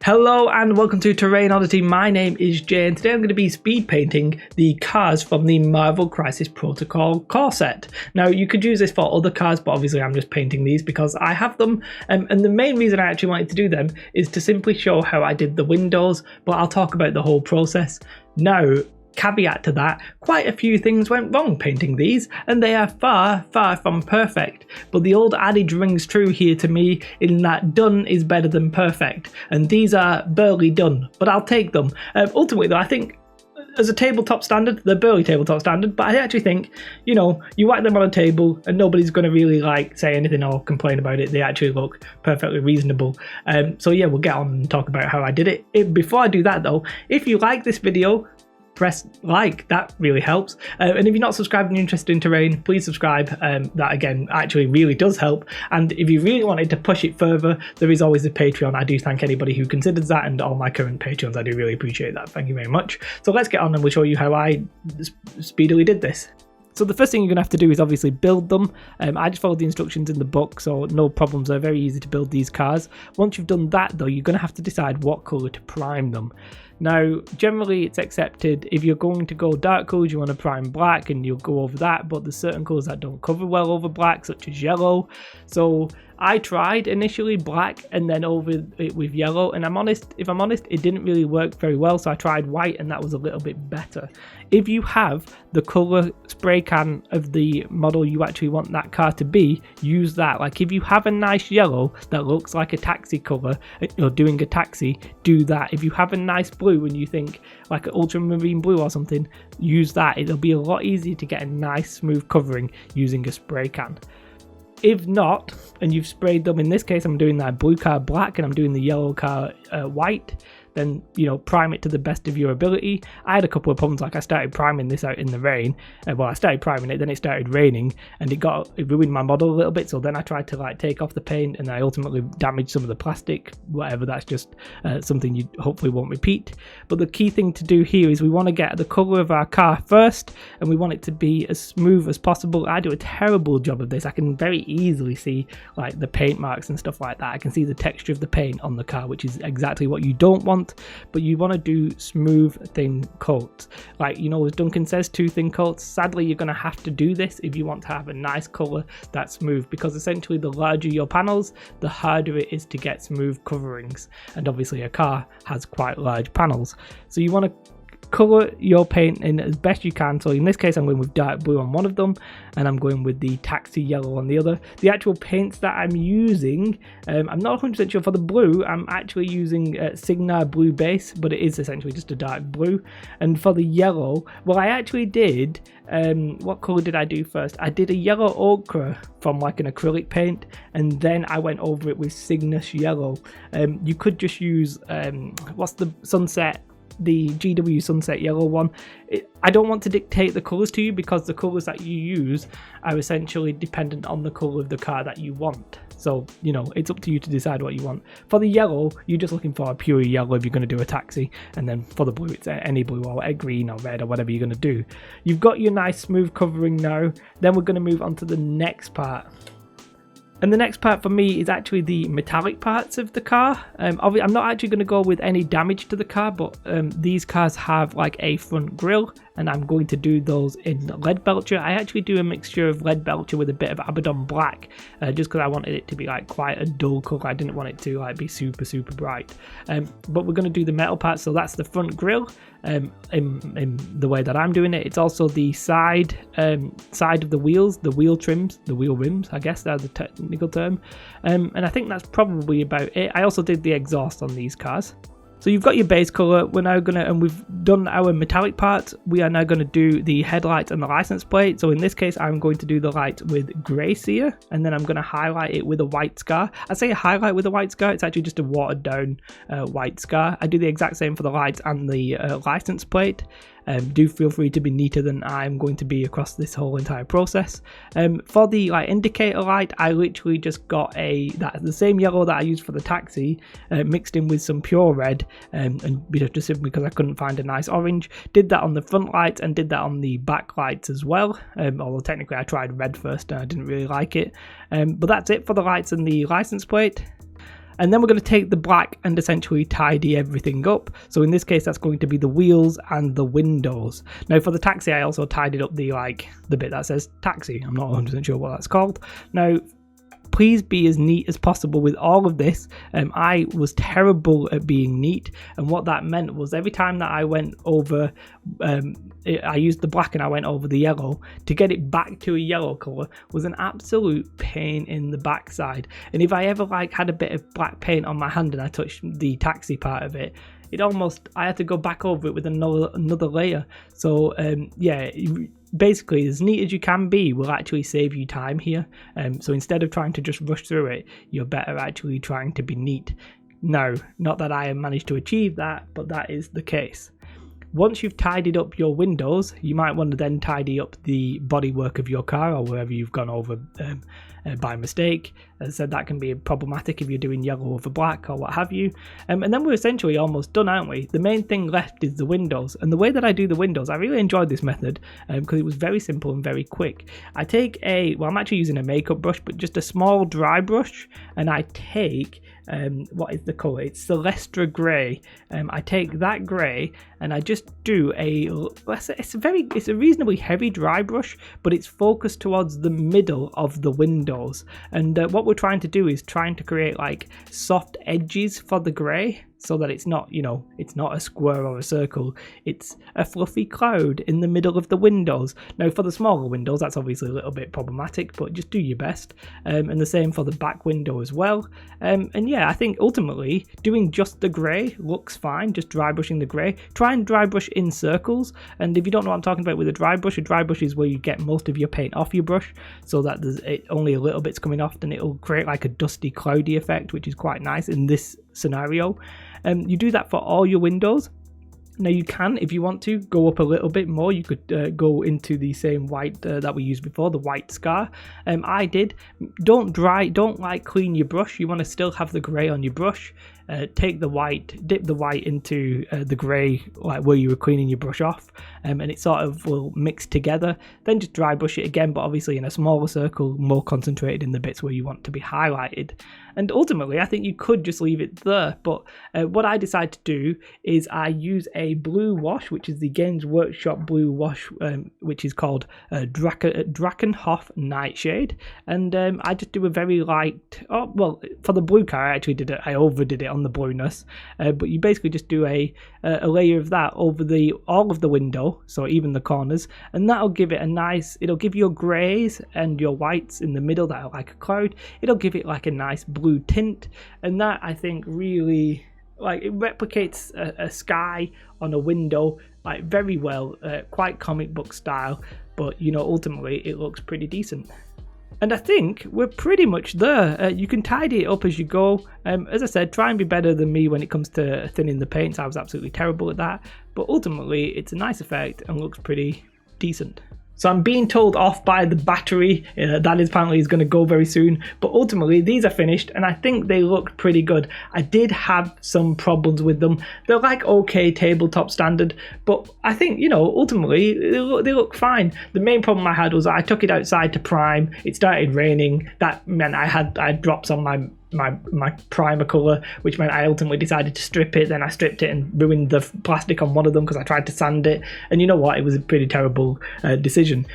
Hello and welcome to Terrain Oddity. My name is Jay and today I'm going to be speed painting the cars from the Marvel Crisis Protocol car set. Now you could use this for other cars, but obviously I'm just painting these because I have them, and the main reason I actually wanted to do them is to simply show how I did the windows, but I'll talk about the whole process. Now, caveat to that, quite a few things went wrong painting these and they are far from perfect, but the old adage rings true here to me in that done is better than perfect, and these are barely done, but I'll take them. Ultimately though, I think as a tabletop standard, they're barely tabletop standard, but I actually think, you know, you whack them on a table and nobody's going to really say anything or complain about it. They actually look perfectly reasonable. So yeah, we'll get on and talk about how I did it. Before I do that though, if you like this video, press like, that really helps, and if you're not subscribed and you're interested in terrain, please subscribe. That again actually really does help, and if you really wanted to push it further, there is always a Patreon. I do thank anybody who considers that, and all my current Patreons, I do really appreciate that. Thank you very much. So let's get on and we'll show you how I speedily did this. So the first thing you're going to have to do is obviously build them. I just followed the instructions in the book, so no problems. They're very easy to build these cars. Once you've done that though, you're going to have to decide what colour to prime them. Now, generally it's accepted if you're going to go dark colours, you want to prime black and you'll go over that, but there's certain colours that don't cover well over black, such as yellow. So I tried initially black and then over it with yellow, and if I'm honest, it didn't really work very well, so I tried white and that was a little bit better. If you have the colour spray can of the model you actually want that car to be, use that. Like if you have a nice yellow that looks like a taxi colour, you're doing a taxi, do that. If you have a nice blue and you think like an ultramarine blue or something, use that. It'll be a lot easier to get a nice smooth covering using a spray can. If not, and you've sprayed them, in this case I'm doing that blue car black and I'm doing the yellow car white, then, you know, prime it to the best of your ability. I had a couple of problems, like I started priming this out in the rain, well I started priming it, then it started raining and it ruined my model a little bit, so then I tried to take off the paint and I ultimately damaged some of the plastic, whatever. That's just something you hopefully won't repeat. But the key thing to do here is we want to get the colour of our car first, and we want it to be as smooth as possible. I do a terrible job of this. I can very easily see like the paint marks and stuff like that. I can see the texture of the paint on the car, which is exactly what you don't want. But you want to do smooth thin coats, like, you know, as Duncan says, two thin coats. Sadly, you're going to have to do this if you want to have a nice colour that's smooth, because essentially the larger your panels, the harder it is to get smooth coverings, and obviously a car has quite large panels, so you want to colour your paint in as best you can. So in this case I'm going with dark blue on one of them and I'm going with the taxi yellow on the other. The actual paints that I'm using, I'm not 100% sure. For the blue I'm actually using Signar blue base, but it is essentially just a dark blue. And for the yellow, well, I actually did what colour did I do first? I did a yellow ochre from like an acrylic paint, and then I went over it with Cygnus yellow. You could just use what's the sunset, the GW Sunset yellow one. I don't want to dictate the colours to you, because the colours that you use are essentially dependent on the colour of the car that you want. So, you know, it's up to you to decide what you want. For the yellow, you're just looking for a pure yellow if you're going to do a taxi, and then for the blue, it's any blue or a green or red or whatever you're going to do. You've got your nice smooth covering now. Then we're going to move on to the next part. And the next part for me is actually the metallic parts of the car. I'm not actually going to go with any damage to the car, but these cars have like a front grille, and I'm going to do those in lead belcher. I actually do a mixture of lead belcher with a bit of Abaddon black, just because I wanted it to be like quite a dull colour. I didn't want it to like be super bright. But we're going to do the metal parts, so that's the front grille. In the way that I'm doing it, it's also the side of the wheels, the wheel trims, the wheel rims, I guess that's the technical term, and I think that's probably about it. I also did the exhaust on these cars. So you've got your base colour. We're now going to, and we've done our metallic parts, we are now going to do the headlights and the license plate. So in this case, I'm going to do the lights with grey sear, and then I'm going to highlight it with a white scar. I say a highlight with a white scar, it's actually just a watered down white scar. I do the exact same for the lights and the license plate. Do feel free to be neater than I'm going to be across this whole entire process. For the indicator light, I literally just got the same yellow that I used for the taxi, mixed in with some pure red, and just simply because I couldn't find a nice orange. Did that on the front lights and did that on the back lights as well, although technically I tried red first and I didn't really like it. But that's it for the lights and the license plate. And then we're going to take the black and essentially tidy everything up. So in this case, that's going to be the wheels and the windows. Now for the taxi, I also tidied up the bit that says taxi. I'm not 100% sure what that's called. Now, please be as neat as possible with all of this. I was terrible at being neat, and what that meant was every time that I went over, I used the black and I went over the yellow, to get it back to a yellow colour was an absolute pain in the backside. And if I ever had a bit of black paint on my hand and I touched the taxi part of it, I had to go back over it with another layer. So yeah, basically as neat as you can be will actually save you time here. So instead of trying to just rush through it, you're better actually trying to be neat. No, not that I have managed to achieve that, but that is the case. Once you've tidied up your windows, you might want to then tidy up the bodywork of your car or wherever you've gone over by mistake. As I said, that can be problematic if you're doing yellow over black or what have you. And then we're essentially almost done, aren't we? The main thing left is the windows. And the way that I do the windows, I really enjoyed this method because it was very simple and very quick. I take I'm actually using a makeup brush, but just a small dry brush, and I take what is the colour? It's Celestra Grey. I take that grey and I just do it's a reasonably heavy dry brush, but it's focused towards the middle of the windows. And what we're trying to do is trying to create soft edges for the grey, so that it's not, it's not a square or a circle, it's a fluffy cloud in the middle of the windows. Now for the smaller windows, that's obviously a little bit problematic, but just do your best. And the same for the back window as well. And yeah, I think ultimately doing just the grey looks fine, just dry brushing the grey. Try and dry brush in circles, and if you don't know what I'm talking about with a dry brush is where you get most of your paint off your brush, so that there's only a little bit's coming off, and it'll create a dusty, cloudy effect, which is quite nice in this scenario. You do that for all your windows. Now you can, if you want to, go up a little bit more. You could go into the same white that we used before, the white scar. I did. Don't clean your brush. You want to still have the grey on your brush. Take the white, dip the white into the grey, where you were cleaning your brush off, and it sort of will mix together. Then just dry brush it again, but obviously in a smaller circle, more concentrated in the bits where you want to be highlighted. And ultimately, I think you could just leave it there, but what I decided to do is I use a blue wash, which is the Games Workshop blue wash, which is called Drakenhof Nightshade, and I just do a very light, for the blue car I overdid it on the blueness, but you basically just do a layer of that over all of the window, so even the corners, and that'll give it it'll give your greys and your whites in the middle that are like a cloud, it'll give it a nice blue tint, and that I think really it replicates a sky on a window very well, quite comic book style, but ultimately it looks pretty decent. And I think we're pretty much there. You can tidy it up as you go. As I said, try and be better than me when it comes to thinning the paints. I was absolutely terrible at that, but ultimately it's a nice effect and looks pretty decent. So I'm being told off by the battery that apparently is going to go very soon, but ultimately these are finished and I think they look pretty good. I did have some problems with them. They're okay tabletop standard, but I think ultimately they look fine. The main problem I had was I took it outside to prime. It started raining. That meant I had drops on my primer colour, which meant I ultimately decided to strip it. Then I stripped it and ruined the plastic on one of them because I tried to sand it, and you know what, it was a pretty terrible decision.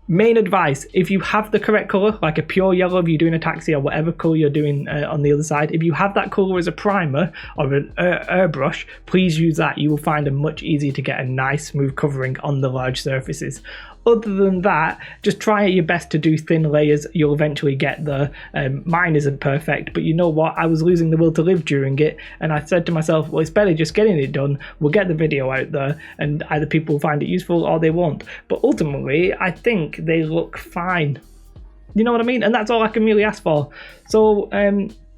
Main advice, if you have the correct colour, like a pure yellow if you're doing a taxi or whatever colour you're doing on the other side, if you have that colour as a primer or an airbrush, please use that. You will find it much easier to get a nice smooth covering on the large surfaces. Other than that, just try your best to do thin layers. You'll eventually get there. Mine isn't perfect, but you know what? I was losing the will to live during it, and I said to myself, well, it's better just getting it done. We'll get the video out there, and either people will find it useful or they won't. But ultimately, I think they look fine. You know what I mean? And that's all I can really ask for. So,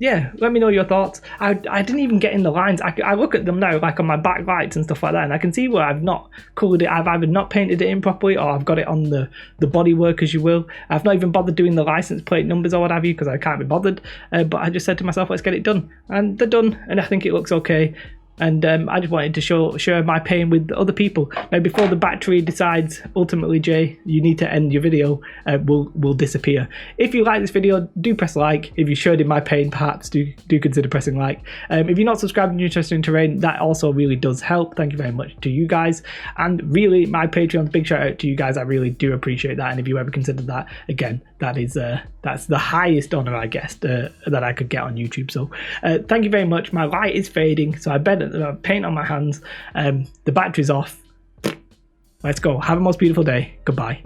yeah, let me know your thoughts. I didn't even get in the lines. I look at them now, on my backlights and stuff like that, and I can see where I've not coloured it. I've either not painted it in properly, or I've got it on the bodywork, as you will. I've not even bothered doing the license plate numbers or what have you, because I can't be bothered. But I just said to myself, let's get it done. And they're done, and I think it looks okay. and I just wanted to share my pain with other people. Now, before the battery decides, ultimately, Jay, you need to end your video, will disappear. If you like this video, do press like. If you shared in my pain, perhaps do consider pressing like. If you're not subscribed and you're interested in terrain, that also really does help. Thank you very much to you guys. And really, my Patreon, big shout out to you guys. I really do appreciate that. And if you ever consider that, again, that's the highest honor, I guess, that I could get on YouTube. So thank you very much. My light is fading, so I better paint on my hands. The battery's off. Let's go. Have a most beautiful day. Goodbye.